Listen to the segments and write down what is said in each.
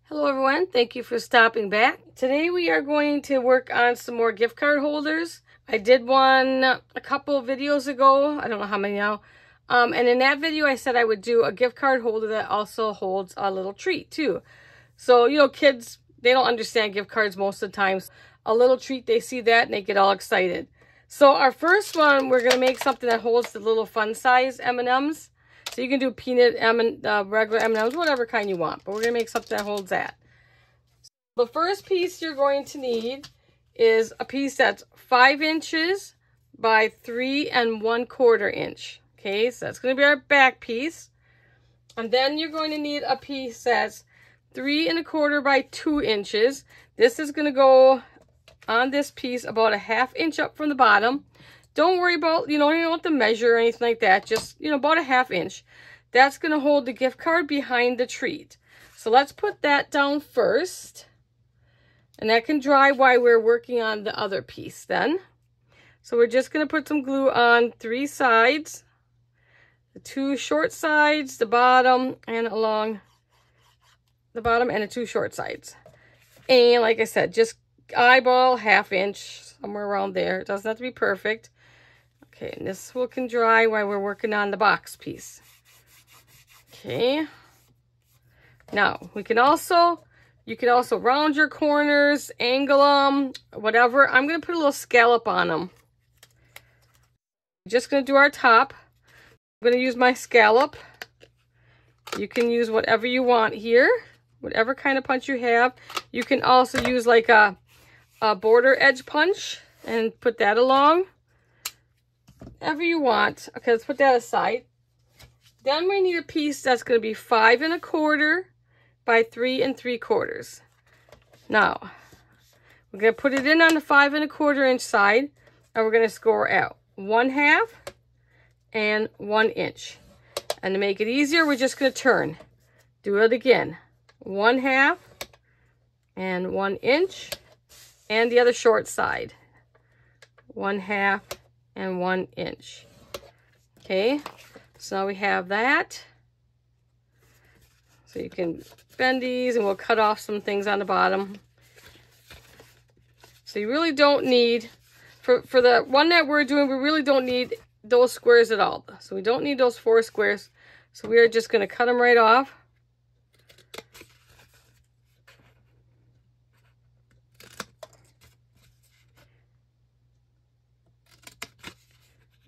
Hello everyone, thank you for stopping back. Today we are going to work on some more gift card holders. I did one a couple of videos ago, I don't know how many now. And in that video I said I would do a gift card holder that also holds a little treat too. So, you know, kids, they don't understand gift cards most of the times. A little treat, they see that and they get all excited. So our first one, we're going to make something that holds the little fun size M&Ms. So you can do peanut, regular M&Ms, whatever kind you want. But we're going to make something that holds that. The first piece you're going to need is a piece that's 5 inches by 3 1/4 inch. Okay, so that's going to be our back piece. And then you're going to need a piece that's 3 1/4 by 2 inches. This is going to go on this piece about a 1/2 inch up from the bottom. Don't worry about, you don't have to measure or anything like that. Just, about a 1/2 inch. That's going to hold the gift card behind the treat. So let's put that down first. And that can dry while we're working on the other piece then. So we're just going to put some glue on 3 sides. The 2 short sides, the bottom, and along the bottom, and the 2 short sides. And like I said, just eyeball 1/2 inch, somewhere around there. It doesn't have to be perfect. Okay, and this can dry while we're working on the box piece. Okay. Now, you can also round your corners, angle them, whatever. I'm going to put a little scallop on them. Just going to do our top. I'm going to use my scallop. You can use whatever you want here, whatever kind of punch you have. You can also use like a border edge punch and put that along. Whatever you want. Okay, let's put that aside. Then we need a piece that's going to be 5 1/4 by 3 3/4. Now, we're going to put it in on the 5 1/4 inch side, and we're going to score out 1/2 and 1 inch. And to make it easier, we're just going to turn. Do it again. 1/2 and 1 inch, and the other short side. 1/2 and 1 inch. Okay, so now we have that. So you can bend these and we'll cut off some things on the bottom. So you really don't need, for the one that we're doing, we really don't need those squares at all. So we don't need those 4 squares. So we are just going to cut them right off.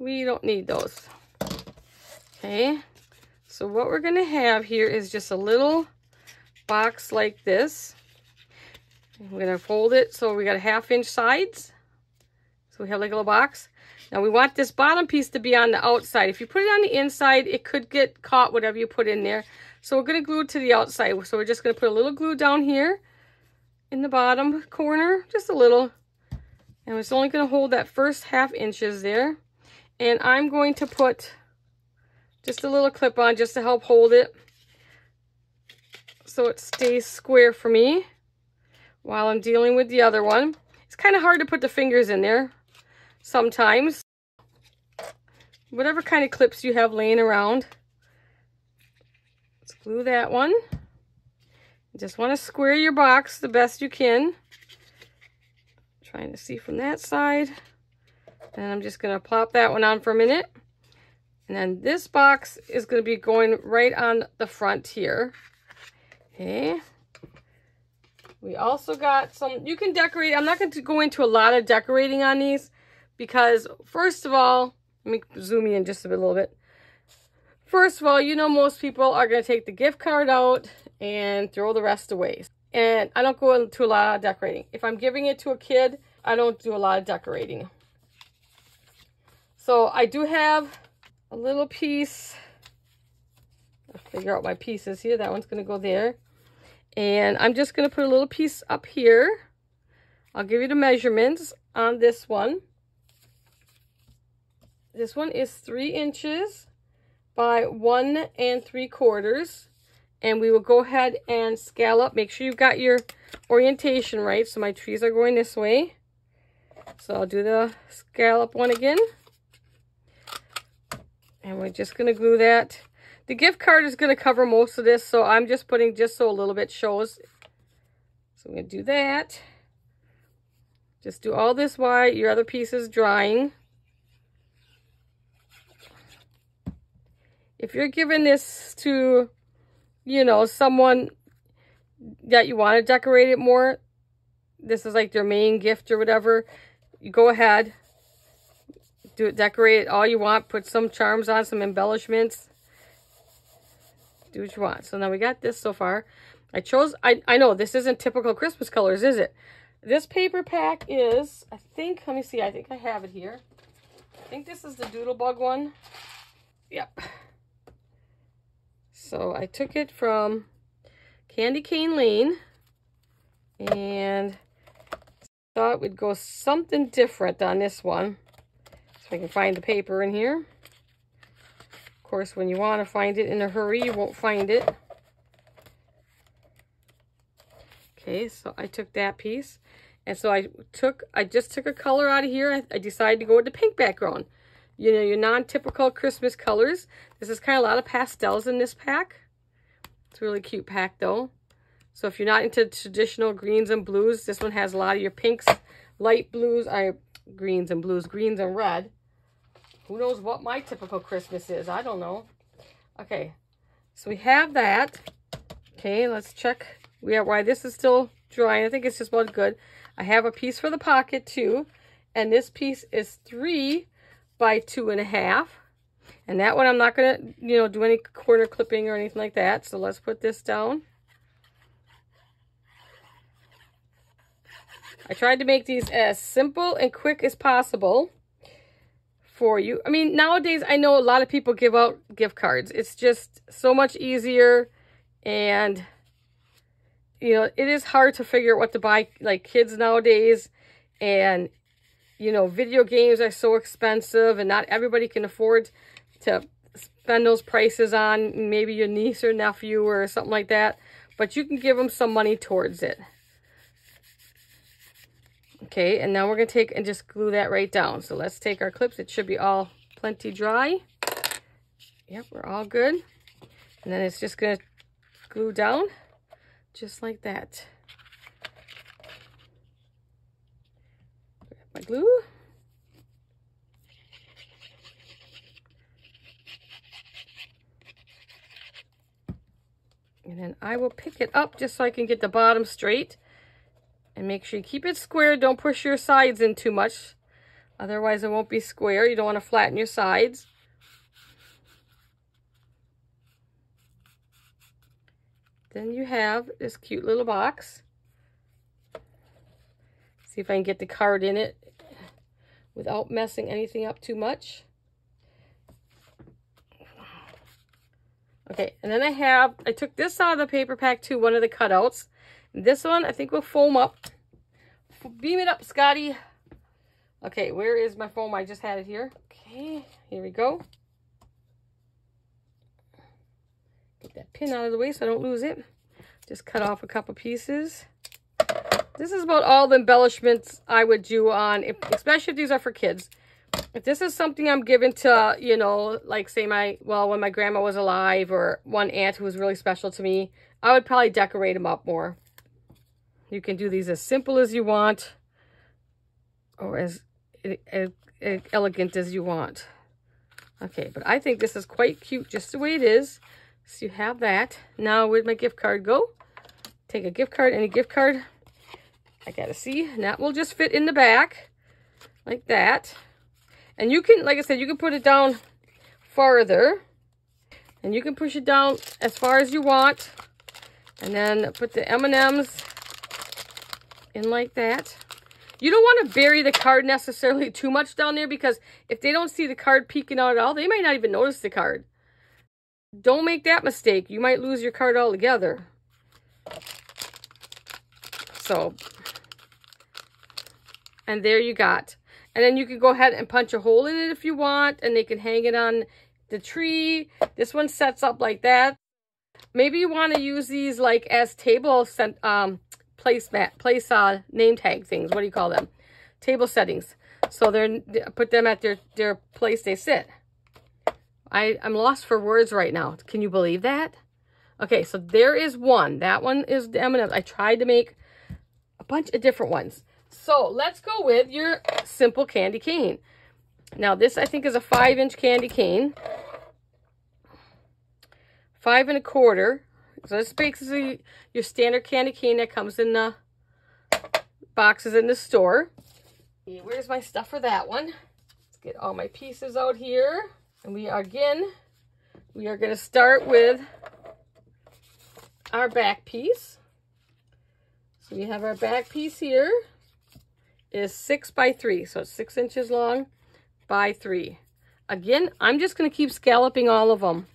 We don't need those. Okay, so what we're going to have here is just a little box like this. We're going to fold it so we got a 1/2 inch sides. So we have like a little box. Now we want this bottom piece to be on the outside. If you put it on the inside, it could get caught, whatever you put in there. So we're going to glue it to the outside. So we're just going to put a little glue down here in the bottom corner, just a little. And it's only going to hold that first 1/2 inches there. And I'm going to put just a little clip on just to help hold it so it stays square for me while I'm dealing with the other one. It's kind of hard to put the fingers in there sometimes. Whatever kind of clips you have laying around. Let's glue that one. You just want to square your box the best you can. Trying to see from that side. And I'm just going to plop that one on for a minute. And then this box is going to be going right on the front here. Okay. We also got some, you can decorate. I'm not going to go into a lot of decorating on these because first of all, let me zoom in just a little bit. First of all, most people are going to take the gift card out and throw the rest away. And I don't go into a lot of decorating. If I'm giving it to a kid, I don't do a lot of decorating. So I do have a little piece. I'll figure out my pieces here. That one's going to go there. And I'm just going to put a little piece up here. I'll give you the measurements on this one. This one is 3 inches by 1 3/4. And we will go ahead and scallop. Make sure you've got your orientation right. So my trees are going this way. So I'll do the scallop one again. And we're just going to glue that. The gift card is going to cover most of this, so I'm just putting just so a little bit shows. So I'm going to do that. Just do all this while your other piece is drying. If you're giving this to, you know, someone that you want to decorate it more, this is like their main gift or whatever, you go ahead, do it, decorate it all you want, put some charms on, some embellishments, do what you want. So now we got this so far. I know this isn't typical Christmas colors, is it? This paper pack is, I think, let me see, I think I have it here. I think this is the Doodlebug one. Yep. So I took it from Candy Cane Lane and thought we'd go something different on this one. So I can find the paper in here. Of course, when you want to find it in a hurry, you won't find it. Okay, so I took that piece. And so I just took a color out of here. I decided to go with the pink background. You know, your non-typical Christmas colors. This is kind of a lot of pastels in this pack. It's a really cute pack though. So if you're not into traditional greens and blues, this one has a lot of your pinks, light blues, greens and blues, greens and red. Who knows what my typical Christmas is? I don't know. Okay, so we have that. Okay, let's check. We have why this is still drying. I think it's just about good. I have a piece for the pocket too. And this piece is 3 by 2.5. And that one I'm not going to, you know, do any corner clipping or anything like that. So let's put this down. I tried to make these as simple and quick as possible for you. I mean, nowadays I know a lot of people give out gift cards. It's just so much easier, and you know, it is hard to figure out what to buy, like kids nowadays, and you know, video games are so expensive and not everybody can afford to spend those prices on maybe your niece or nephew or something like that, but you can give them some money towards it. Okay, and now we're going to take and just glue that right down. So let's take our clips. It should be all plenty dry. Yep, we're all good. And then it's just going to glue down just like that. Grab my glue. And then I will pick it up just so I can get the bottom straight. And make sure you keep it square. Don't push your sides in too much. Otherwise it won't be square. You don't want to flatten your sides. Then you have this cute little box. See if I can get the card in it without messing anything up too much. Okay, and then I took this out of the paper pack too, one of the cutouts. This one, I think will foam up. Beam it up, Scotty. Okay, where is my foam? I just had it here. Okay, here we go. Get that pin out of the way so I don't lose it. Just cut off a couple pieces. This is about all the embellishments I would do on, especially if these are for kids. If this is something I'm giving to, you know, like say when my grandma was alive or one aunt who was really special to me, I would probably decorate them up more. You can do these as simple as you want or as elegant as you want. Okay, but I think this is quite cute just the way it is. So you have that. Now where'd my gift card go? Take a gift card, any gift card. I gotta see. And that will just fit in the back like that. And you can, like I said, you can put it down farther. And you can push it down as far as you want. And then put the M&Ms in like that. You don't want to bury the card necessarily too much down there, because if they don't see the card peeking out at all, they might not even notice the card. Don't make that mistake. You might lose your card altogether. So, and there you got. And then you can go ahead and punch a hole in it if you want, and they can hang it on the tree. This one sets up like that. Maybe you want to use these like as table place name tag things. What do you call them? Table settings. So put them at their place they sit. I'm lost for words right now. Can you believe that? Okay, so there is one. That one is the M&Ms. I tried to make bunch of different ones. So let's go with your simple candy cane. Now this I think is a 5-inch candy cane. 5 1/4. So this is basically your standard candy cane that comes in the boxes in the store. Where's my stuff for that one? Let's get all my pieces out here. And we are going to start with our back piece. So we have our back piece here. It is 6 by 3. So it's 6 inches long by 3. Again, I'm just going to keep scalloping all of them.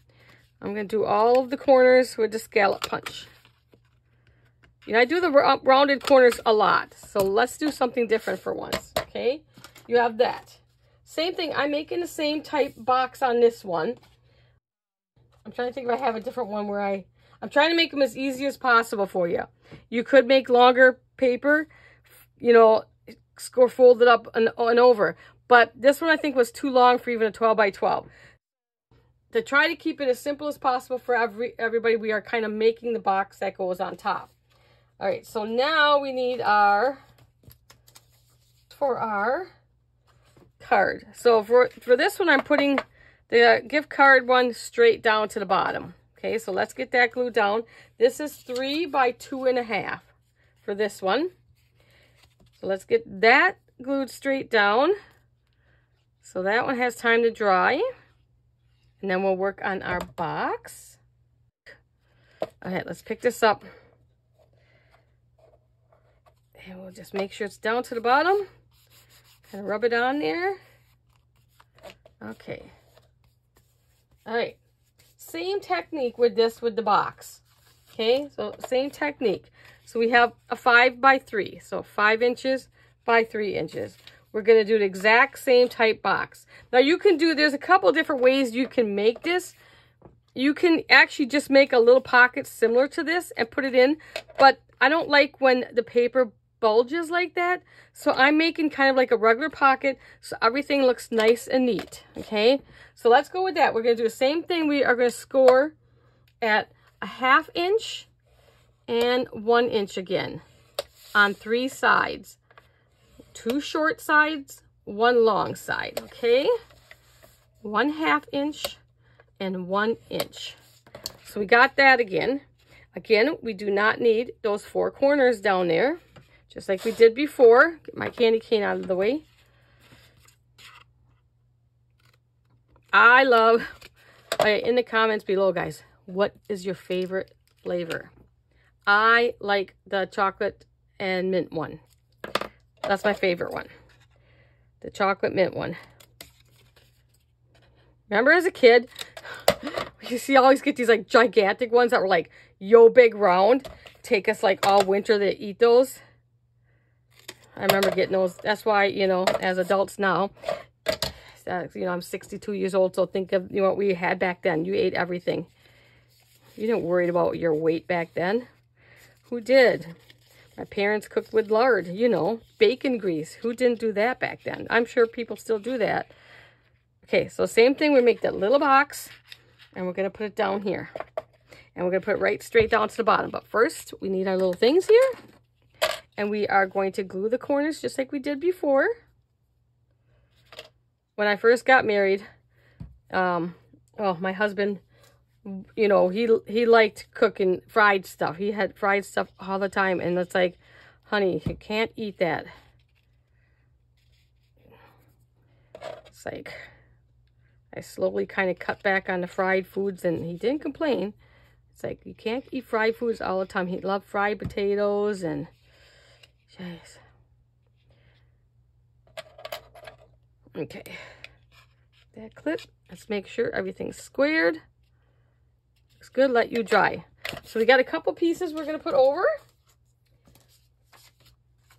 I'm going to do all of the corners with the scallop punch. You know, I do the rounded corners a lot. So let's do something different for once. Okay, you have that. Same thing, I'm making the same type box on this one. I'm trying to think if I have a different one where I'm trying to make them as easy as possible for you. You could make longer paper, you know, or fold it up and over. But this one I think was too long for even a 12 by 12. To try to keep it as simple as possible for everybody, we are kind of making the box that goes on top. All right, so now we need for our card. So for this one, I'm putting the gift card one straight down to the bottom. Okay, so let's get that glued down. This is 3 by 2.5 for this one. So let's get that glued straight down. So that one has time to dry. And then we'll work on our box. All right, let's pick this up. And we'll just make sure it's down to the bottom. Kind of rub it on there. Okay. All right. Same technique with this with the box. Okay, so same technique. So we have a 5 by 3. So 5 inches by 3 inches. We're going to do the exact same type box. Now you can do, there's a couple different ways you can make this. You can actually just make a little pocket similar to this and put it in. But I don't like when the paper bulges like that. So I'm making kind of like a regular pocket so everything looks nice and neat. Okay, so let's go with that. We're going to do the same thing. We are going to score at a 1/2 inch and 1 inch again on 3 sides. 2 short sides, 1 long side, okay? 1/2 inch and 1 inch. So we got that again. Again, we do not need those 4 corners down there, just like we did before. Get my candy cane out of the way. I love, in the comments below, guys, what is your favorite flavor? I like the chocolate and mint one. That's my favorite one. The chocolate mint one. Remember as a kid, you always get these like gigantic ones that were like yo big round. Take us like all winter to eat those. I remember getting those. That's why, you know, as adults now, you know, I'm 62 years old. So think of, you know, what we had back then. You ate everything. You didn't worry about your weight back then. Who did? My parents cooked with lard, you know, bacon grease. Who didn't do that back then? I'm sure people still do that. Okay, so same thing. We make that little box, and we're going to put it down here. And we're going to put it right straight down to the bottom. But first, we need our little things here. And we are going to glue the corners just like we did before. When I first got married, my husband, you know, he liked cooking fried stuff. He had fried stuff all the time. And it's like, honey, you can't eat that. It's like, I slowly kind of cut back on the fried foods, and he didn't complain. It's like, you can't eat fried foods all the time. He loved fried potatoes and, jeez. Okay. That clip. Let's make sure everything's squared. Looks good. Let you dry. So we got a couple pieces we're going to put over.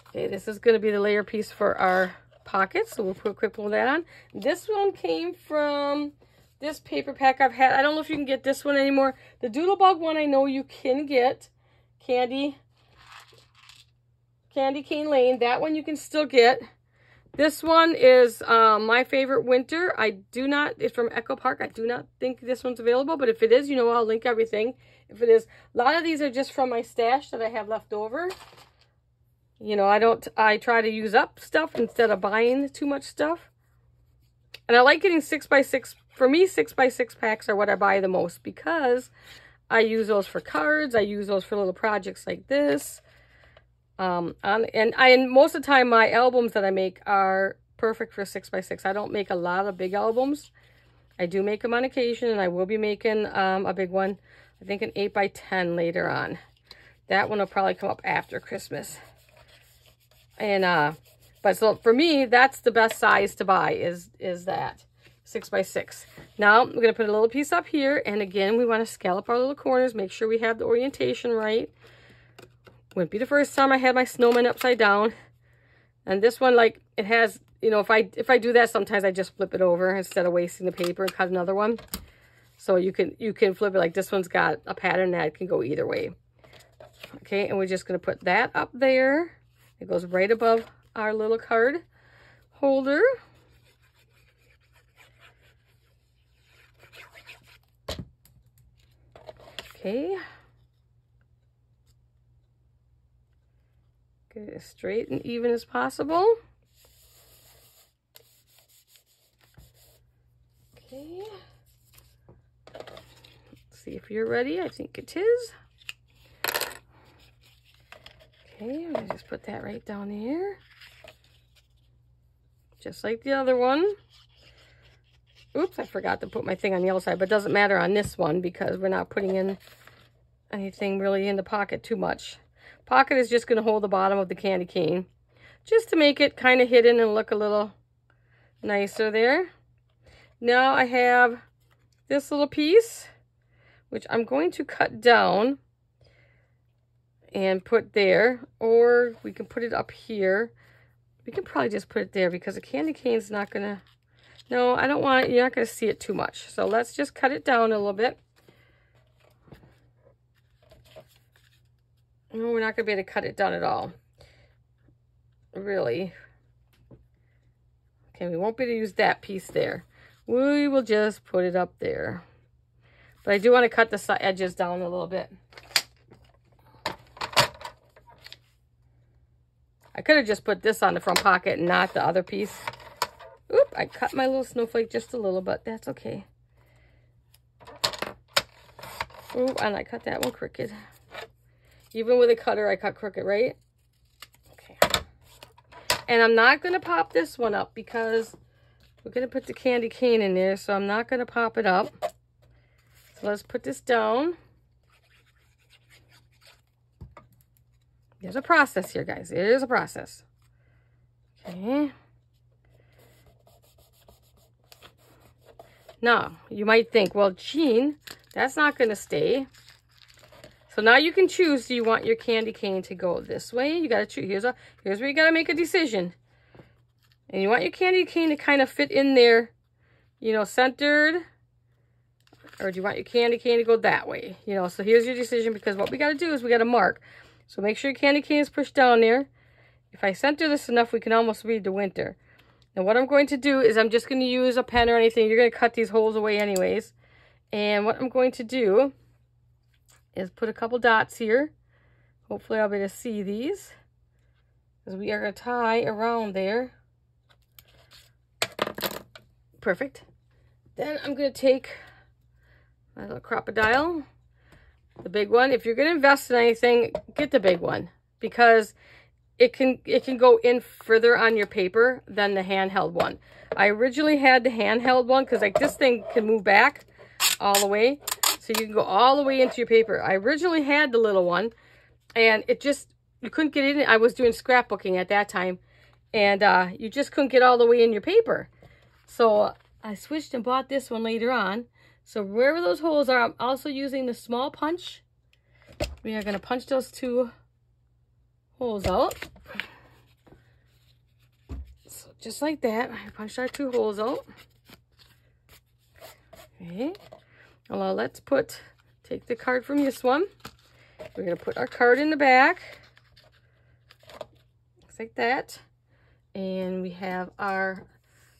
Okay, this is going to be the layer piece for our pockets. So we'll put a quick pull of that on. This one came from this paper pack I've had. I don't know if you can get this one anymore. The Doodlebug one I know you can get. Candy Cane Lane. That one you can still get. This one is my favorite winter. It's from Echo Park. I do not think this one's available, but if it is, you know, I'll link everything. If it is, a lot of these are just from my stash that I have left over. You know, I try to use up stuff instead of buying too much stuff. And I like getting 6x6. For me, 6x6 packs are what I buy the most because I use those for cards. I use those for little projects like this. And most of the time, my albums that I make are perfect for 6x6. I don't make a lot of big albums. I do make them on occasion, and I will be making a big one. I think an 8x10 later on. That one will probably come up after Christmas. And but so for me, that's the best size to buy is that 6x6. Now I'm gonna put a little piece up here, and again we want to scallop our little corners. Make sure we have the orientation right. Wouldn't be the first time I had my snowman upside down. And this one, like, it has, you know, if I do that, sometimes I just flip it over instead of wasting the paper and cut another one. So you can flip it. Like this one's got a pattern that can go either way. Okay, and we're just gonna put that up there. It goes right above our little card holder. Okay. Get it as straight and even as possible. Okay. Let's see if you're ready. I think it is. Okay, I'm gonna just put that right down here. Just like the other one. Oops, I forgot to put my thing on the other side, but it doesn't matter on this one because we're not putting in anything really in the pocket too much. Pocket is just going to hold the bottom of the candy cane just to make it kind of hidden and look a little nicer there. Now I have this little piece, which I'm going to cut down and put there, or we can put it up here. We can probably just put it there because the candy cane's not going to, no, I don't want, you're not going to see it too much. So let's just cut it down a little bit. No, we're not going to be able to cut it down at all. Really. Okay, we won't be able to use that piece there. We will just put it up there. But I do want to cut the edges down a little bit. I could have just put this on the front pocket and not the other piece. Oop, I cut my little snowflake just a little, but that's okay. Ooh, and I cut that one crooked. Even with a cutter, I cut crooked, right? Okay. And I'm not going to pop this one up because we're going to put the candy cane in there, so I'm not going to pop it up. So let's put this down. There's a process here, guys. It is a process. Okay. Now, you might think, well, Jean, that's not going to stay. So now you can choose, do you want your candy cane to go this way? You got to choose. Here's where you got to make a decision. And you want your candy cane to kind of fit in there, you know, centered. Or do you want your candy cane to go that way? You know, so here's your decision, because what we got to do is we got to mark. So make sure your candy cane is pushed down there. If I center this enough, we can almost read the winter. Now what I'm going to do is I'm just going to use a pen or anything. You're going to cut these holes away anyways. And what I'm going to do is put a couple dots here. Hopefully I'll be able to see these, because we are going to tie around there. Perfect. Then I'm going to take my little crocodile, the big one. If you're going to invest in anything, get the big one, because it can go in further on your paper than the handheld one. I originally had the handheld one because like this thing can move back all the way. So you can go all the way into your paper. I originally had the little one, and it just, you couldn't get in. I was doing scrapbooking at that time, and you just couldn't get all the way in your paper. So I switched and bought this one later on. So wherever those holes are, I'm also using the small punch. We are going to punch those two holes out. So just like that, I punched our two holes out. Okay. Well, let's take the card from this one. We're going to put our card in the back. Just like that. And we have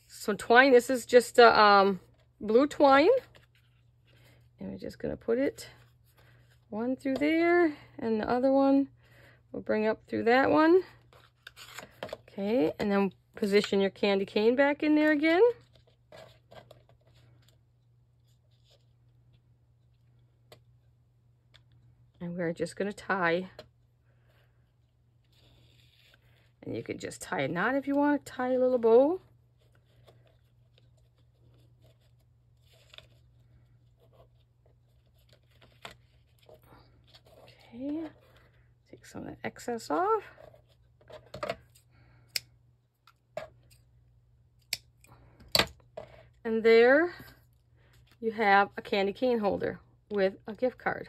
some twine. This is just blue twine. And we're just going to put it one through there. And the other one we'll bring up through that one. Okay, and then position your candy cane back in there again. And we're just going to tie. And you can just tie a knot if you want to tie a little bow. Okay, take some of the excess off. And there you have a candy cane holder with a gift card.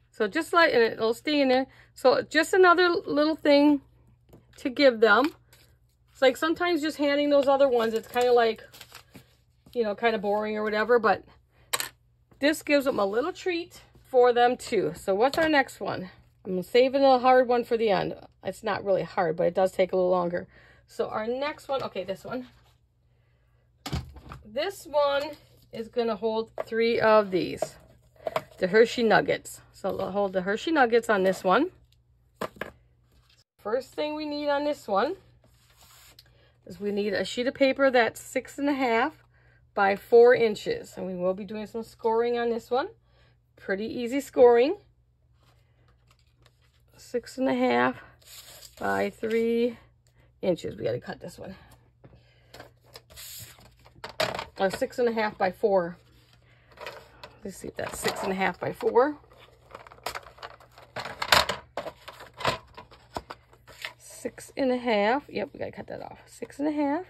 So just like, and it'll stay in there. So just another little thing to give them. It's like sometimes just handing those other ones, it's kind of like, you know, kind of boring or whatever, but this gives them a little treat for them too. So what's our next one? I'm saving a hard one for the end. It's not really hard, but it does take a little longer. So our next one, okay, this one. This one is going to hold 3 of these, the Hershey Nuggets. So we'll hold the Hershey Nuggets on this one. First thing we need on this one is we need a sheet of paper that's 6.5 by 4 inches. And we will be doing some scoring on this one. Pretty easy scoring. 6.5 by 3 inches. We got to cut this one. Or 6.5 by 4. Let's see if that's 6.5 by 4. 6.5. Yep, we gotta cut that off. 6.5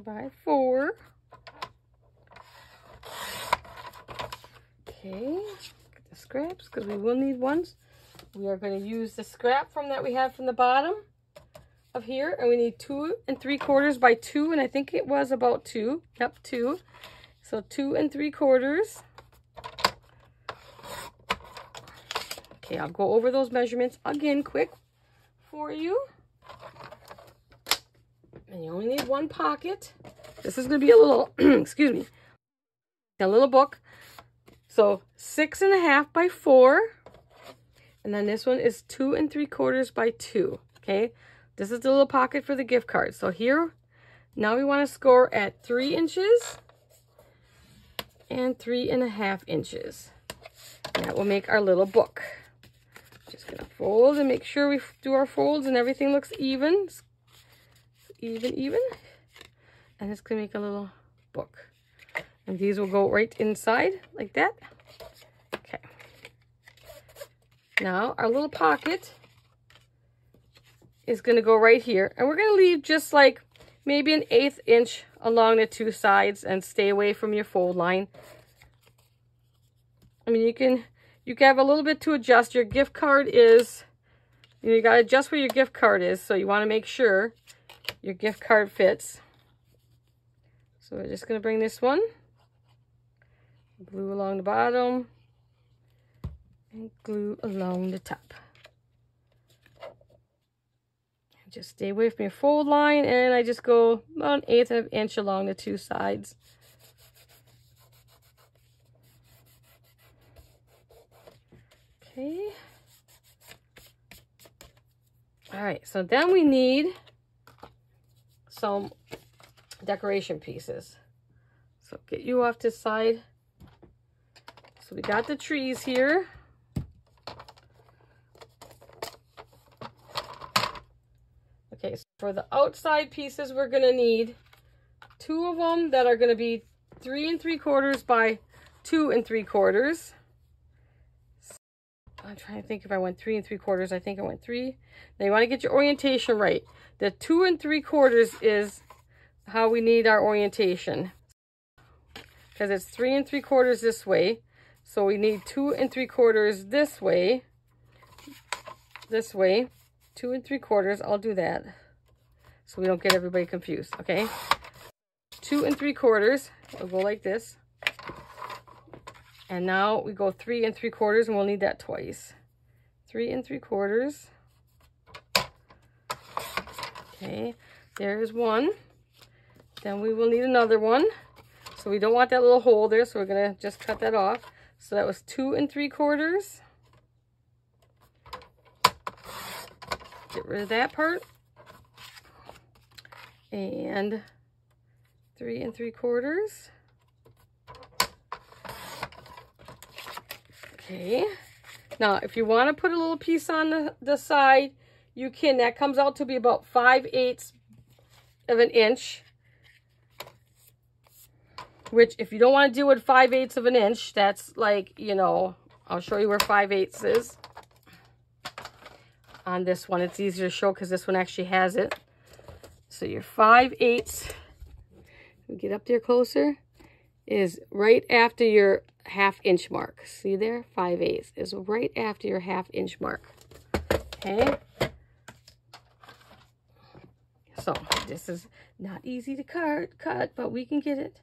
by 4. Okay, get the scraps because we will need ones. We are going to use the scrap from that we have from the bottom of here, and we need 2 3/4 by 2, and I think it was about 2. Yep, 2. So 2 3/4. Okay, I'll go over those measurements again quick for you. And you only need 1 pocket. This is going to be a little, excuse me, a little book. So 6.5 by 4. And then this one is 2 3/4 by 2. Okay, this is the little pocket for the gift card. So here, now we want to score at 3 inches and 3.5 inches. And that will make our little book. Just gonna fold and make sure we do our folds and everything looks even. Even. And it's gonna make a little book. And these will go right inside like that. Okay. Now our little pocket is gonna go right here. And we're gonna leave just like maybe 1/8 inch along the 2 sides and stay away from your fold line. I mean, you can have a little bit to adjust. Your gift card is, you got to adjust where your gift card is. So you want to make sure your gift card fits. So we're just going to bring this one, glue along the bottom, and glue along the top. And just stay away from your fold line, and I just go about 1/8 inch along the 2 sides. Okay. All right, so then we need some decoration pieces. So get you off this side. So we got the trees here. Okay, so for the outside pieces, we're gonna need 2 of them that are gonna be 3 3/4 by 2 3/4. I'm trying to think if I went 3 3/4. I think I went 3. Now you want to get your orientation right. The 2 3/4 is how we need our orientation, because it's 3 3/4 this way. So we need 2 3/4 this way. 2 3/4. I'll do that so we don't get everybody confused. Okay, 2 3/4. It'll go like this. And now we go 3 3/4, and we'll need that twice. 3 3/4. Okay, there's one. Then we will need another one. So we don't want that little hole there, so we're gonna just cut that off. So that was 2 3/4. Get rid of that part. And 3 3/4. Okay. Now, if you want to put a little piece on the side, you can. That comes out to be about 5/8 of an inch. Which, if you don't want to do it 5/8 of an inch, that's like, you know, I'll show you where 5/8 is. On this one, it's easier to show because this one actually has it. So your 5/8, get up there closer, is right after your 1/2 inch mark. See there? 5/8 is right after your 1/2 inch mark. Okay. So this is not easy to cut, but we can get it.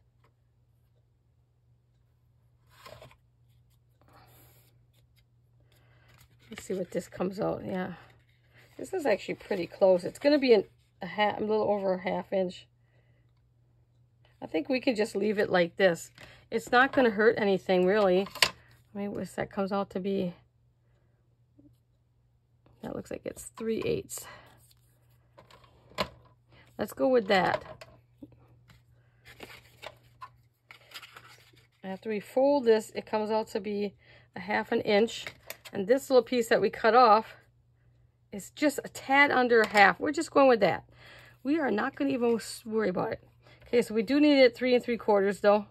Let's see what this comes out. Yeah, this is actually pretty close. It's going to be a little over a 1/2 inch. I think we can just leave it like this. It's not going to hurt anything, really. I mean, what that comes out to be. That looks like it's 3/8. Let's go with that. After we fold this, it comes out to be a 1/2 inch. And this little piece that we cut off is just a tad under 1/2. We're just going with that. We are not going to even worry about it. Okay, so we do need it 3 3/4 though.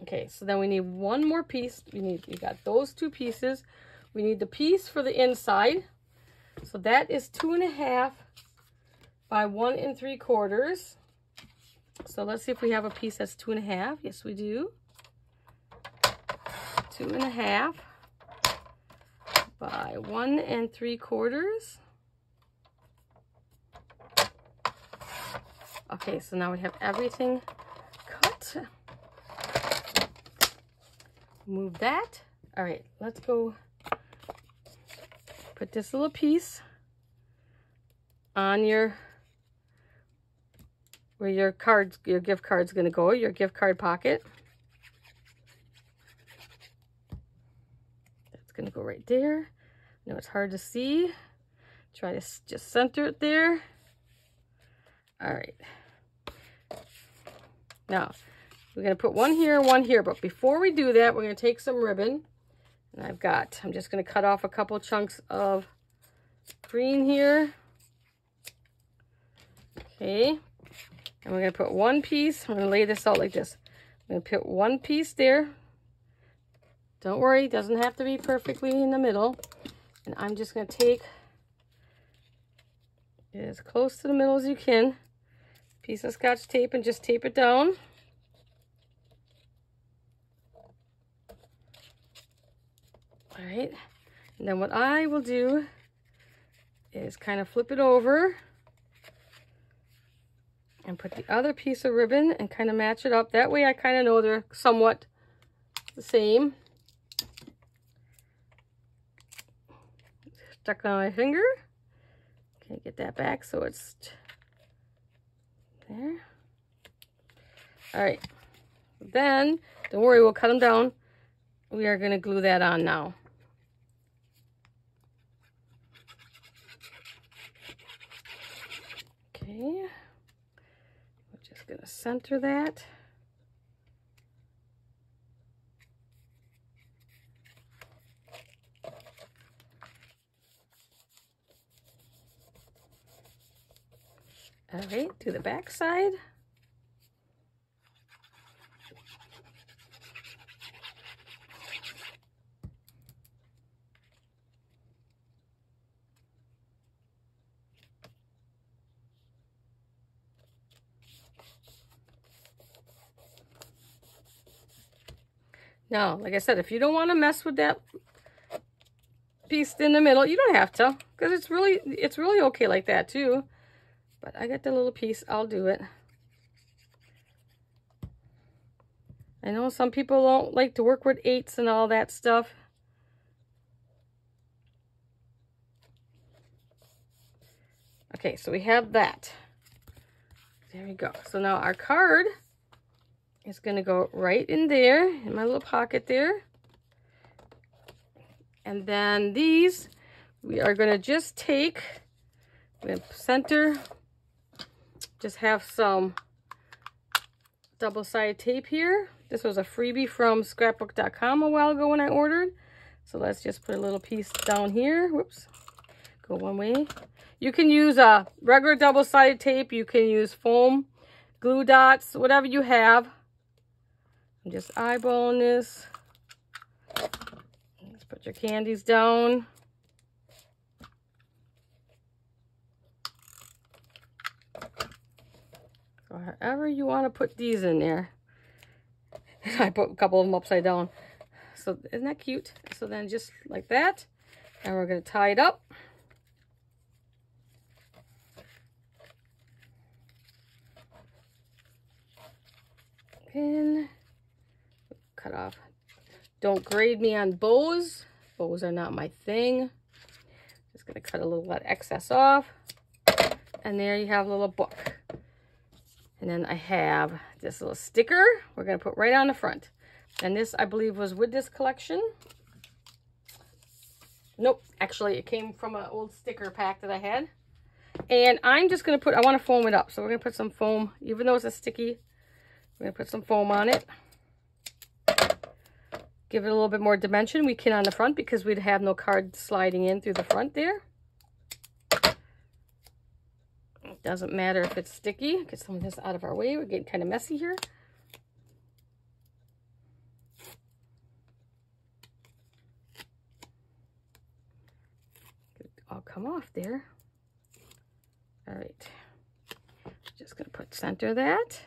Okay, so then we need one more piece. You got those 2 pieces. We need the piece for the inside. So that is 2 1/2 by 1 3/4. So let's see if we have a piece that's 2 1/2. Yes, we do. 2 1/2 by 1 3/4. Okay, so now we have everything cut. Move that. All right, let's go put this little piece on where your gift card's going to go, your gift card pocket. That's going to go right there. I know it's hard to see. Try to just center it there. All right. Now, we're going to put one here and one here, but before we do that, we're going to take some ribbon. And I'm just going to cut off a couple chunks of green here. Okay. And we're going to put one piece. I'm going to lay this out like this. I'm going to put one piece there. Don't worry, it doesn't have to be perfectly in the middle. And I'm just going to take it as close to the middle as you can. Piece of Scotch tape and just tape it down. All right, and then what I will do is kind of flip it over and put the other piece of ribbon and kind of match it up. That way I kind of know they're somewhat the same. Stuck on my finger. Okay, get that back so it's there. All right, then don't worry, we'll cut them down. We are going to glue that on now. Okay, we're just going to center that. All right, do the back side. Now, like I said, if you don't want to mess with that piece in the middle, you don't have to, because it's really okay like that too. But I got the little piece, I'll do it. I know some people don't like to work with 8s and all that stuff. Okay, so we have that. There we go. So now our card is going to go right in there, in my little pocket there. And then these, we are going to just take, I'm going to center, just have some double-sided tape here. This was a freebie from scrapbook.com a while ago when I ordered. So let's just put a little piece down here. Whoops. Go one way. You can use a regular double-sided tape. You can use foam, glue dots, whatever you have. I'm just eyeballing this. Let's put your candies down. So however you want to put these in there. I put a couple of them upside down. So isn't that cute? So then just like that. And we're going to tie it up. And cut off. Don't grade me on bows. Bows are not my thing. Just going to cut a little of that excess off. And there you have a little book. And then I have this little sticker we're going to put right on the front. And this, I believe, was with this collection. Nope, actually, it came from an old sticker pack that I had. And I'm just going to put, I want to foam it up. So we're going to put some foam, even though it's a sticky, we're going to put some foam on it. Give it a little bit more dimension. We can on the front because we'd have no card sliding in through the front there. It doesn't matter if it's sticky. Get some of this out of our way. We're getting kind of messy here. I'll come off there. All right. Just going to put center that.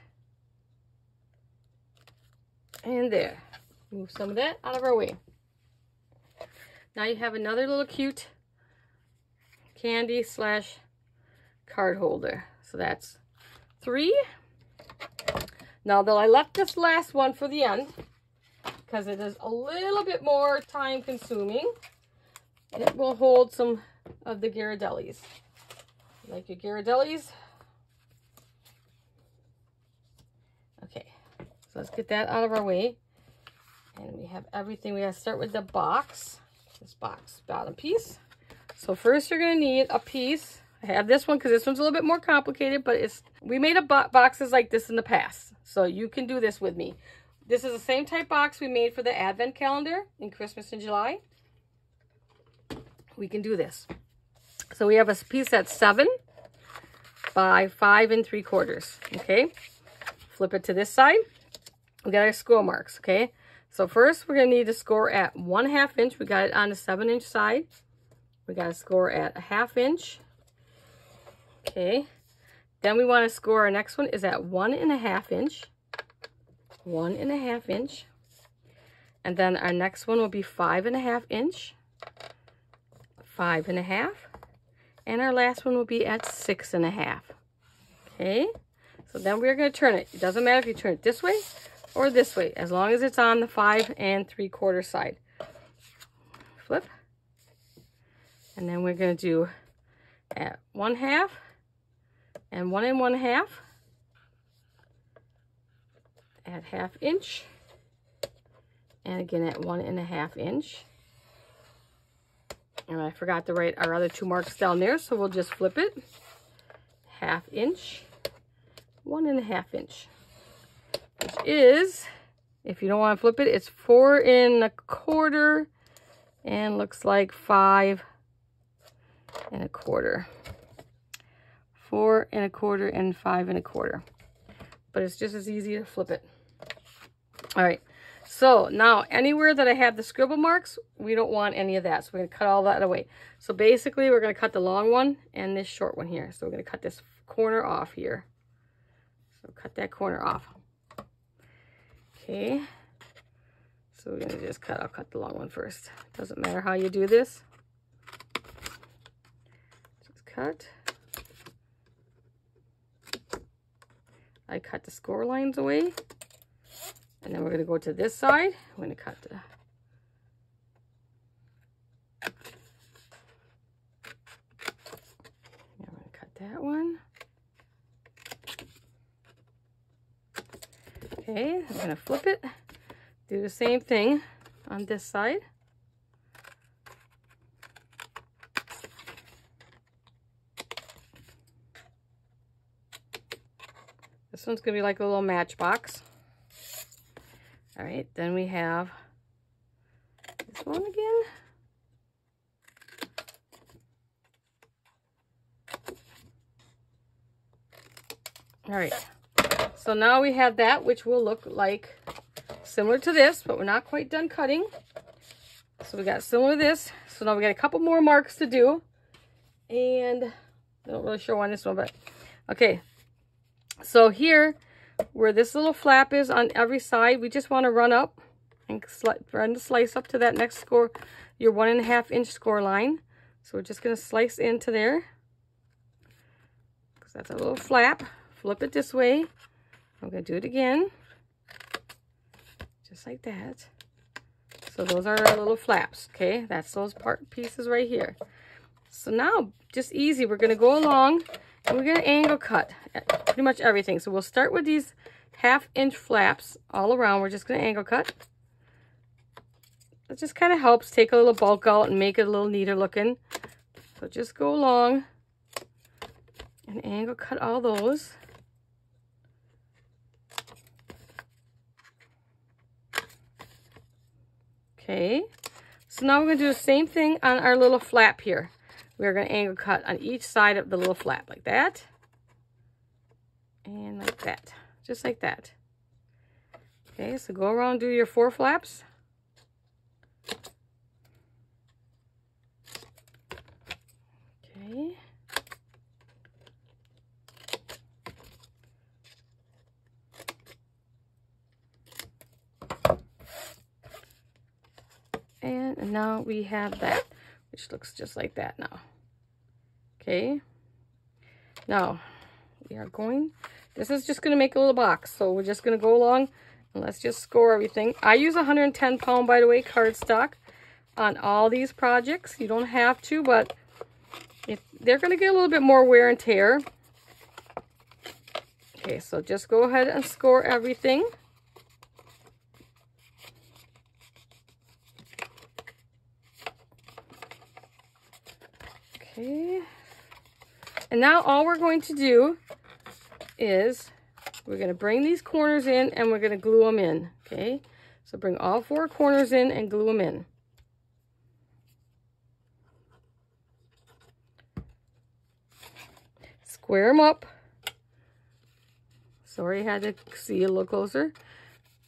And there. Move some of that out of our way. Now you have another little cute candy slash card holder. So that's 3. Now though I left this last one for the end because it is a little bit more time consuming. It will hold some of the Ghirardellis. Like your Ghirardellis. Okay, so let's get that out of our way. And we have everything. We gotta start with the box. This box bottom piece. So first you're gonna need a piece. I have this one because this one's a little bit more complicated, but we made boxes like this in the past. So you can do this with me. This is the same type box we made for the Advent calendar in Christmas in July. We can do this. So we have a piece that's 7 by 5 3/4. Okay. Flip it to this side. We got our score marks. Okay. So first we're going to need to score at 1/2 inch. We got it on the 7-inch side. We got to score at 1/2 inch. Okay. Then we want to score, our next one is at 1.5 inch. 1.5 inch. And then our next one will be 5.5 inch. 5.5. And our last one will be at 6.5. Okay. So then we're going to turn it. It doesn't matter if you turn it this way or this way, as long as it's on the 5 3/4 side. Flip. And then we're going to do at 1/2 and 1 1/2 at 1/2 inch, and again at 1.5 inch. And I forgot to write our other 2 marks down there, so we'll just flip it. 1/2 inch, 1.5 inch. Which is, if you don't want to flip it, it's 4 1/4 and looks like 5 1/4. 4 1/4 and 5 1/4. But it's just as easy to flip it. All right. So now anywhere that I have the scribble marks, we don't want any of that. So we're going to cut all that away. So basically we're going to cut the long one and this short one here. So we're going to cut this corner off here. So cut that corner off. Okay, so we're gonna just I'll cut the long one first. Doesn't matter how you do this. Just cut. I cut the score lines away. And then we're gonna go to this side. I'm gonna cut the that one. Okay, I'm gonna flip it. Do the same thing on this side. This one's gonna be like a little matchbox. All right, then we have this one again. All right, so now we have that, which will look like similar to this, but we're not quite done cutting. So we got similar to this. So now we got a couple more marks to do. And I'm not really sure on this one, but okay. So here, where this little flap is on every side, we just want to run up and run the slice up to that next score, your 1.5 inch score line. So we're just going to slice into there, because that's a little flap. Flip it this way. I'm going to do it again, just like that. So those are our little flaps, okay? That's those pieces right here. So now, just easy, we're going to go along and we're going to angle cut pretty much everything. So we'll start with these 1/2 inch flaps all around. We're just going to angle cut. It just kind of helps take a little bulk out and make it a little neater looking. So just go along and angle cut all those. Okay, so now we're going to do the same thing on our little flap here. We're going to angle cut on each side of the little flap, like that. And like that, just like that. Okay, so go around and do your 4 flaps. Okay. And now we have that, which looks just like that now. Okay. Now, we are going, this is just going to make a little box. So we're just going to go along and let's just score everything. I use 110 pound, by the way, cardstock on all these projects. You don't have to, but they're going to get a little bit more wear and tear. Okay, so just go ahead and score everything. Okay, and now all we're going to do is we're going to bring these corners in and we're going to glue them in. Okay, so bring all 4 corners in and glue them in. Square them up. Sorry, I had to see a little closer.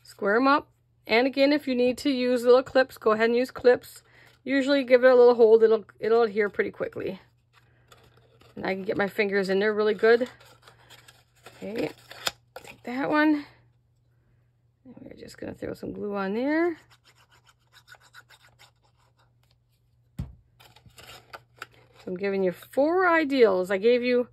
Square them up. And again, if you need to use little clips, go ahead and use clips. Usually give it a little hold, it'll adhere pretty quickly. And I can get my fingers in there really good. Okay, take that one. And we're just gonna throw some glue on there. So I'm giving you 4 ideals. I gave you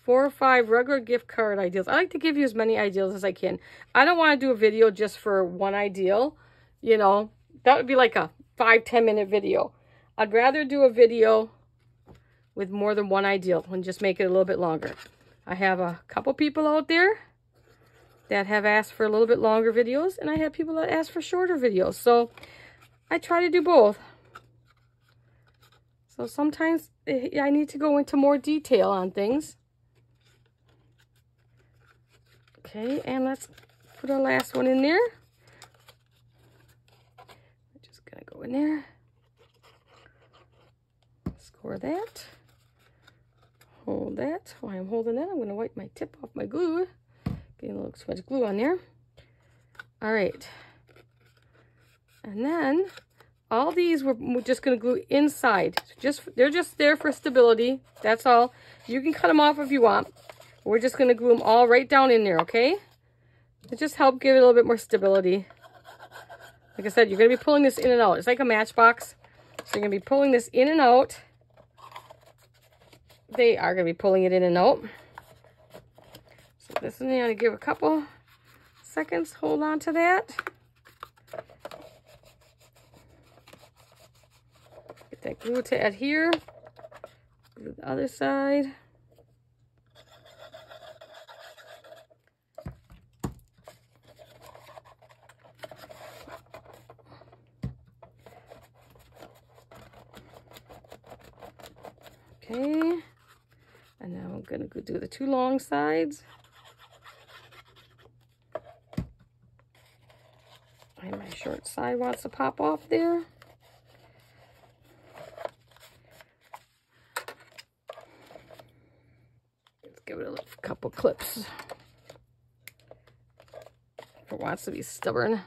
4 or 5 regular gift card ideals. I like to give you as many ideals as I can. I don't want to do a video just for one ideal, you know. That would be like a 5-10 minute video. I'd rather do a video with more than one ideal and just make it a little bit longer. I have a couple people out there that have asked for a little bit longer videos, and I have people that ask for shorter videos. So I try to do both. So sometimes I need to go into more detail on things. Okay, and let's put our last one in there. Go in there, score that, hold that. While I'm holding that, I'm going to wipe my tip off my glue. Getting a little too much glue on there. All right, and then all these we're just going to glue inside. They're just there for stability. That's all. You can cut them off if you want. We're just going to glue them all right down in there. Okay, to just help give it a little bit more stability. Like I said, you're going to be pulling this in and out. It's like a matchbox. So you're going to be pulling this in and out. They are going to be pulling it in and out. So this one, you got to give a couple seconds. Hold on to that. Get that glue to adhere. Glue the other side. Okay. And now I'm going to do the 2 long sides. And my short side wants to pop off there. Let's give it a couple clips. If it wants to be stubborn.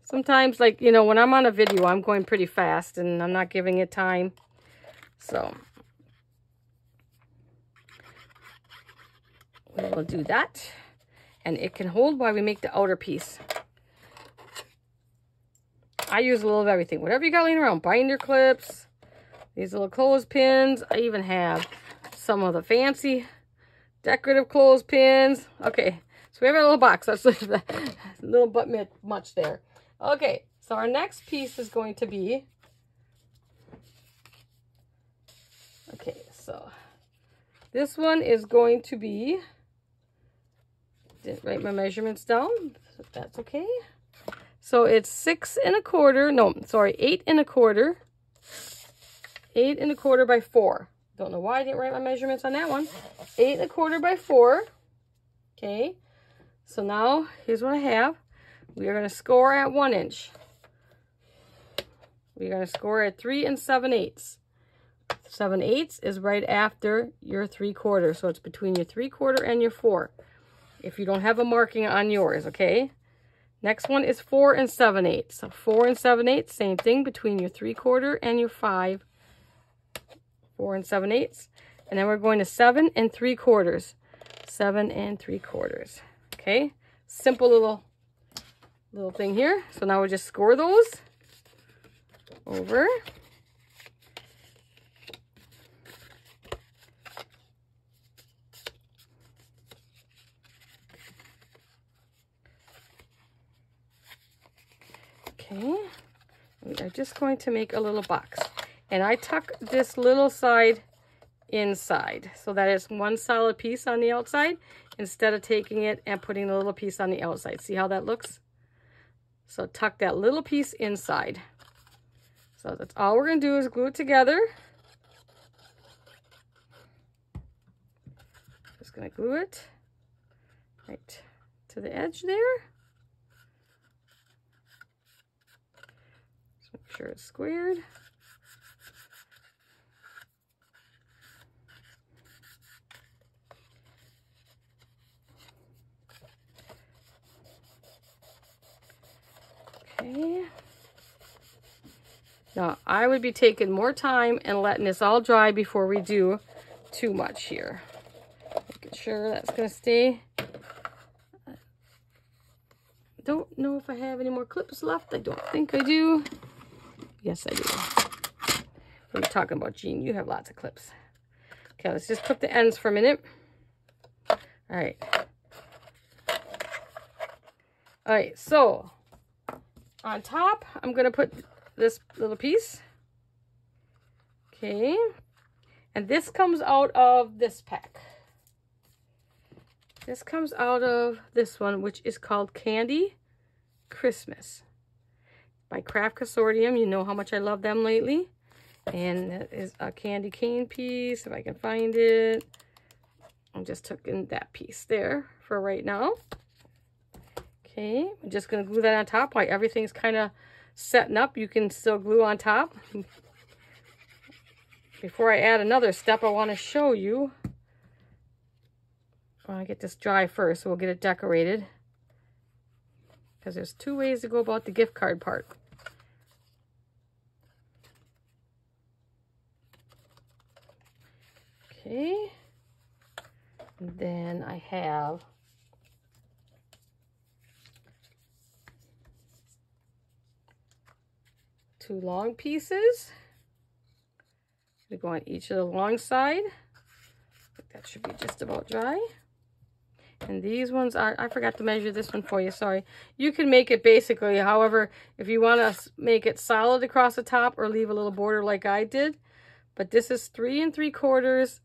Sometimes, like, you know, when I'm on a video, I'm going pretty fast and I'm not giving it time. So we will do that. And it can hold while we make the outer piece. I use a little of everything. Whatever you got laying around. Binder clips. These little clothespins. I even have some of the fancy decorative clothespins. Okay. So we have a little box. That's a little bit much there. Okay. So our next piece is going to be... Okay. So this one is going to be... Didn't write my measurements down. That's okay. So it's 6 1/4. No, sorry, 8 1/4. 8 1/4 by 4. Don't know why I didn't write my measurements on that one. 8 1/4 by 4. Okay. So now here's what I have. We are going to score at 1 inch. We're going to score at 3 7/8. 7/8 is right after your 3/4. So it's between your 3/4 and your 4. If you don't have a marking on yours, okay? Next one is 4 7/8. So 4 7/8, same thing between your 3/4 and your 5. 4 7/8. And then we're going to 7 3/4. 7 3/4. Okay? Simple little thing here. So now we'll just score those over. Okay, we are just going to make a little box. And I tuck this little side inside so that it's one solid piece on the outside instead of taking it and putting the little piece on the outside. See how that looks? So tuck that little piece inside. So that's all we're going to do is glue it together. Just going to glue it right to the edge there. Make sure it's squared. Okay. Now, I would be taking more time and letting this all dry before we do too much here. Making sure that's going to stay. Don't know if I have any more clips left. I don't think I do. Yes, I do. What are you talking about, Jean? You have lots of clips. Okay, let's just clip the ends for a minute. All right. All right, so on top, I'm going to put this little piece. Okay. And this comes out of this pack. This comes out of this one, which is called Candy Christmas by Craft Consortium. You know how much I love them lately. And that is a candy cane piece, if I can find it. I'm just tucking that piece there for right now. Okay, I'm just going to glue that on top while everything's kind of setting up. You can still glue on top. Before I add another step, I want to show you. I want to get this dry first, so we'll get it decorated. Because there's 2 ways to go about the gift card part. Okay. And then I have two long pieces. We go on each of the long side. That should be just about dry. And these ones are, I forgot to measure this one for you, sorry. You can make it basically, however, if you want to make it solid across the top or leave a little border like I did. But this is 3 3/4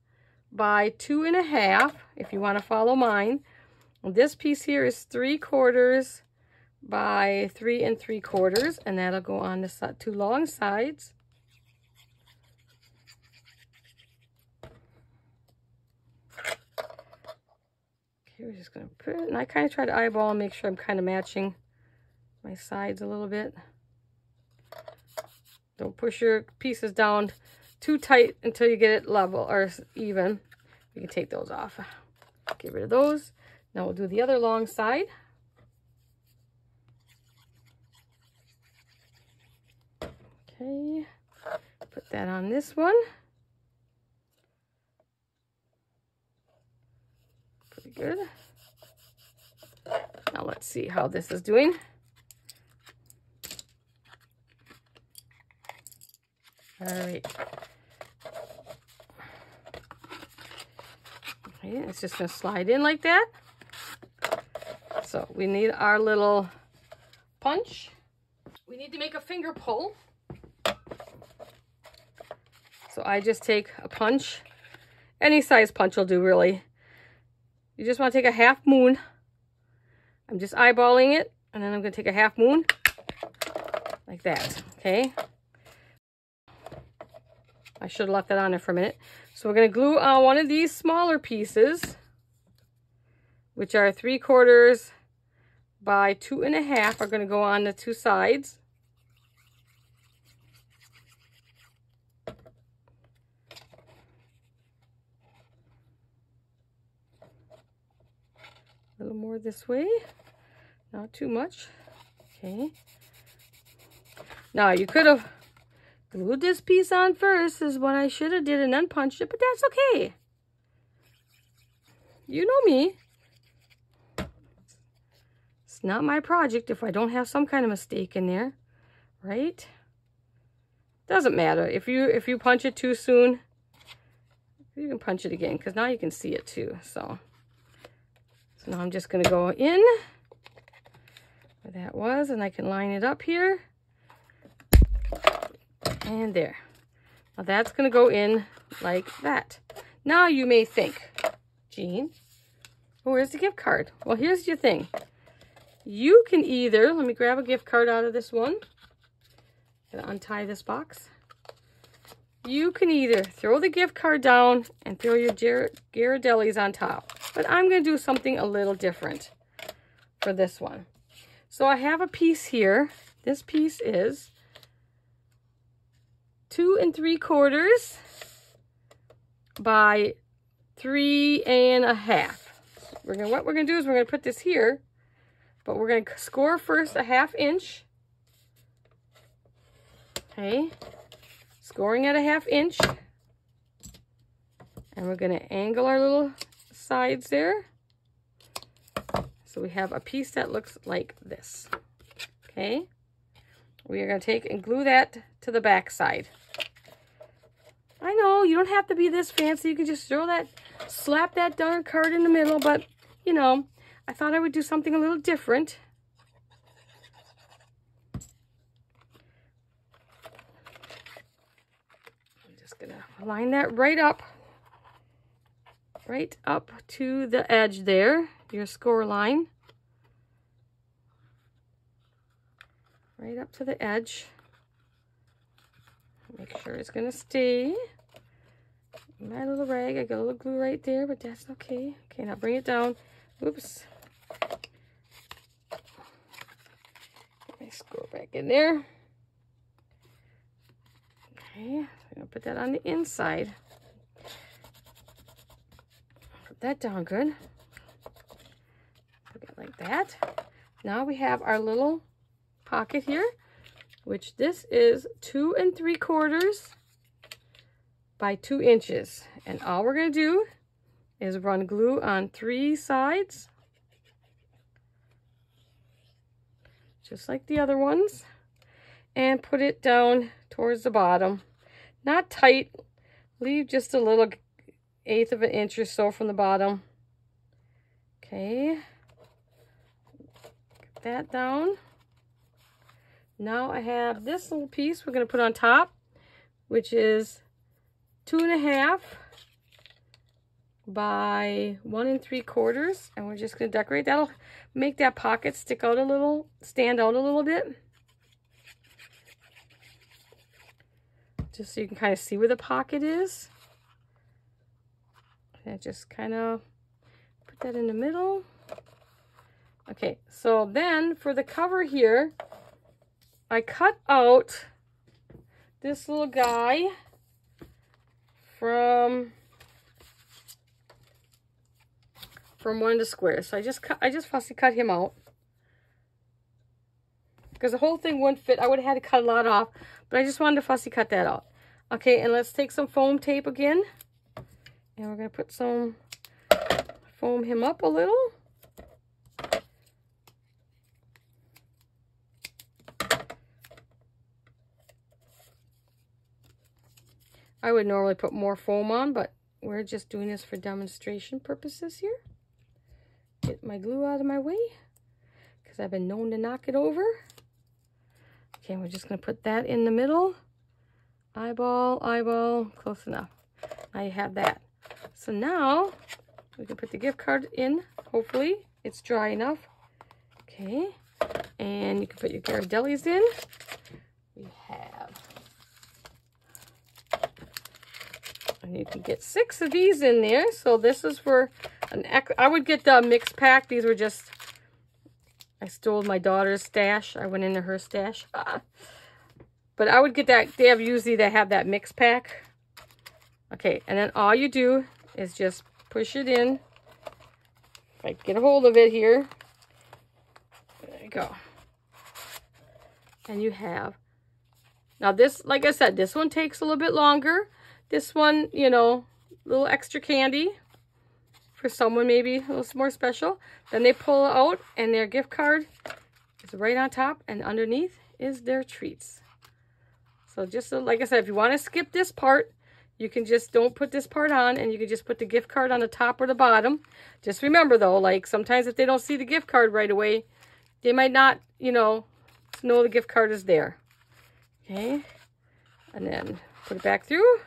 by 2 1/2, if you want to follow mine. And this piece here is 3/4 by 3 3/4, and that'll go on the 2 long sides. Okay, we're just gonna put it, and I kind of try to eyeball and make sure I'm kind of matching my sides a little bit. Don't push your pieces down too tight until you get it level or even. You can take those off. Get rid of those. Now we'll do the other long side. Okay, put that on this one. Pretty good. Now let's see how this is doing. All right. Okay, it's just gonna slide in like that. So we need our little punch. We need to make a finger pull. So I just take a punch. Any size punch will do, really. You just want to take a half moon. I'm just eyeballing it, and then I'm going to take a half moon like that, okay? I should have left that on there for a minute. So we're going to glue on one of these smaller pieces, which are 3/4 by 2.5, are going to go on the two sides. A little more this way, not too much. Okay. Now you could have glued this piece on first, is what I should have did, and then punched it, but that's okay. You know me. It's not my project if I don't have some kind of mistake in there, right? Doesn't matter. If you punch it too soon, you can punch it again, because now you can see it too. So now I'm just going to go in where that was, and I can line it up here. And there. Now that's going to go in like that. Now you may think, Jean, well, where's the gift card? Well, here's your thing. You can either, let me grab a gift card out of this one. Gonna untie this box. You can either throw the gift card down and throw your Ghirardellis on top. But I'm going to do something a little different for this one. So I have a piece here. This piece is 2 3/4 by 3.5. What we're going to do is we're going to put this here, but we're going to score first a 1/2 inch. Okay. Scoring at a 1/2 inch, and we're going to angle our little sides there, so we have a piece that looks like this. Okay, we are going to take and glue that to the back side. I know you don't have to be this fancy. You can just slap that darn card in the middle, but you know, I thought I would do something a little different. Gonna line that right up to the edge there, your score line, right up to the edge. Make sure it's gonna stay. My little rag, I got a little glue right there, but that's okay. Okay, now bring it down. Oops. Let me score back in there. Okay. I'm going to put that on the inside. Put that down good. Put it like that. Now we have our little pocket here, which this is 2 3/4 by 2 inches. And all we're going to do is run glue on 3 sides, just like the other ones, and put it down towards the bottom. Not tight, leave just a little 1/8 of an inch or so from the bottom. Okay, get that down. Now I have this little piece we're going to put on top, which is 2.5 by 1 3/4, and we're just going to decorate. That'll make that pocket stick out a little, stand out a little bit. Just so you can kind of see where the pocket is. And just kind of put that in the middle. Okay, so then for the cover here, I cut out this little guy from one of the squares. So I just fussy cut him out because the whole thing wouldn't fit. I would have had to cut a lot off, but I just wanted to fussy cut that out. Okay, and let's take some foam tape again, and we're gonna put some foam him up a little. I would normally put more foam on, but we're just doing this for demonstration purposes here. Get my glue out of my way because I've been known to knock it over. Okay, we're just going to put that in the middle. Eyeball, eyeball, close enough. Now you have that. So now we can put the gift card in. Hopefully it's dry enough. Okay, and you can put your Ghirardellis in. We have, and you can get 6 of these in there. So this is for I would get the mix pack. These were just, I stole my daughter's stash. I went into her stash. But I would get that. They have that mix pack. Okay, and then all you do is just push it in. If I get a hold of it here. There you go. And you have, now this, like I said, this one takes a little bit longer. This one, you know, a little extra candy for someone maybe a little more special. Then they pull it out and their gift card is right on top, and underneath is their treats. So just like I said, if you want to skip this part, you can just don't put this part on, and you can just put the gift card on the top or the bottom. Just remember though, like sometimes if they don't see the gift card right away, they might not, you know the gift card is there. Okay, and then put it back through,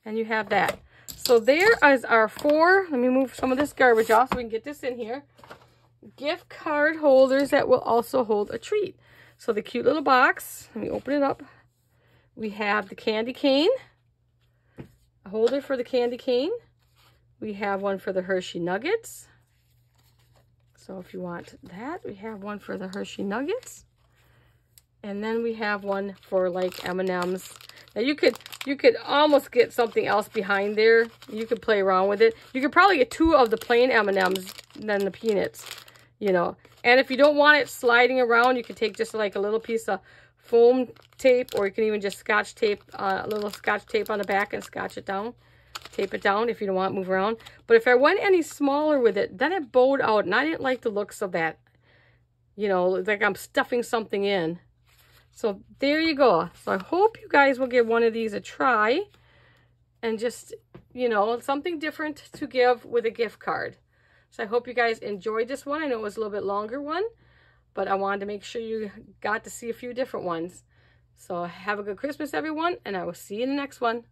and you have that. So there is our 4, let me move some of this garbage off so we can get this in here, gift card holders that will also hold a treat. So the cute little box, let me open it up. We have the candy cane, a holder for the candy cane. We have one for the Hershey Nuggets. So if you want that, we have one for the Hershey Nuggets. And then we have one for like M&Ms. Now you could almost get something else behind there. You could play around with it. You could probably get 2 of the plain M&Ms than the peanuts, you know. And if you don't want it sliding around, you can take just like a little piece of foam tape, or you can even just scotch tape, a little scotch tape on the back and scotch it down. Tape it down if you don't want to move around. But if I went any smaller with it, then it bowed out, and I didn't like the looks of that. You know, like I'm stuffing something in. So there you go. So I hope you guys will give one of these a try, and just, you know, something different to give with a gift card. So I hope you guys enjoyed this one. I know it was a little bit longer one, but I wanted to make sure you got to see a few different ones. So have a good Christmas, everyone, and I will see you in the next one.